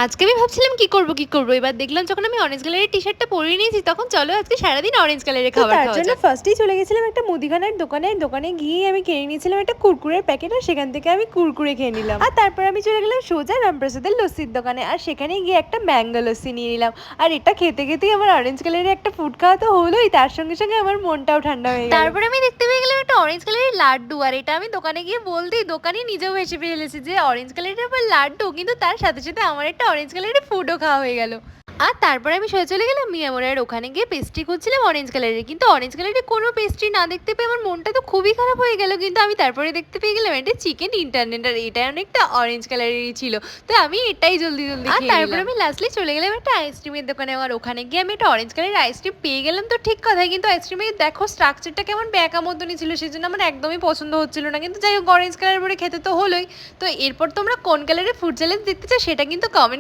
আজকে আমি ভাবছিলাম কি করব। এবার দেখলাম যখন আমি অরেঞ্জ কালারের টি-শার্টটা পরে নিয়েছি তখন চলো আজকে সারাদিন অরেঞ্জ কালারের তো খাবার তার খাওয়া জন্য যাক। ফার্স্টেই চলে গেছিলাম একটা মুদিখানার দোকানে। দোকানে গিয়ে আমি কিনে নিয়েছিলাম একটা কুরকুরের প্যাকেট, আর সেখান থেকে আমি কুরকুরে খেয়ে নিলাম। আর তারপর আমি চলে গেলাম সোজা রামপ্রসাদের লস্যির দোকানে, আর সেখানে গিয়ে একটা ম্যাঙ্গো লস্যি নিয়ে নিলাম। আর এটা খেতে খেতেই আমার অরেঞ্জ কালারের একটা ফুড খাওয়া তো হলোই, তার সঙ্গে সঙ্গে আমার মনটাও ঠান্ডা হয়ে গেল। তারপর আমি দেখতে পেয়ে গেলাম একটা অরেঞ্জ কালারের লাড্ডু, আর এটা আমি দোকানে গিয়ে বলতেই দোকানি নিজেও হেসে ফেলেছে যে অরেঞ্জ কালারের আবার লাড্ডু, কিন্তু তার সাথে সাথে আমার একটা অরেঞ্জ কালারের ফুডও খাওয়া হয়ে গেল। আর তারপরে আমি সোজা চলে গেলাম মিয়ামোড়ের ওখানে গিয়ে পেস্ট্রি খুঁজছিলাম অরেঞ্জ কালারের, কিন্তু অরেঞ্জ কালারের কোনো পেস্ট্রি না দেখতে পেয়ে আমার মনটা তো খুবই খারাপ হয়ে গেল। কিন্তু আমি তারপরে দেখতে পেয়ে গেলাম একটা চিকেন ইন্টারনেট, আর এটা অনেকটা অরেঞ্জ কালারেরই ছিল, তো আমি এটাই জলদি জলদি আর তারপরে আমি লাস্টলি চলে গেলাম একটা আইসক্রিমের দোকানে, আর ওখানে গিয়ে আমি একটা অরেঞ্জ কালারের আইসক্রিম পেয়ে গেলাম। তো ঠিক কথাই, কিন্তু আইসক্রিমের দেখো স্ট্রাকচারটা কেমন ব্যাকা মতনই ছিল, সেই জন্য আমার একদমই পছন্দ হচ্ছিল না। কিন্তু যাই হোক অরেঞ্জ কালার পরে খেতে তো হলোই। তো এরপর তোমরা কোন কালারের ফুড চ্যালেঞ্জ দেখতে চাও সেটা কিন্তু কমেন্ট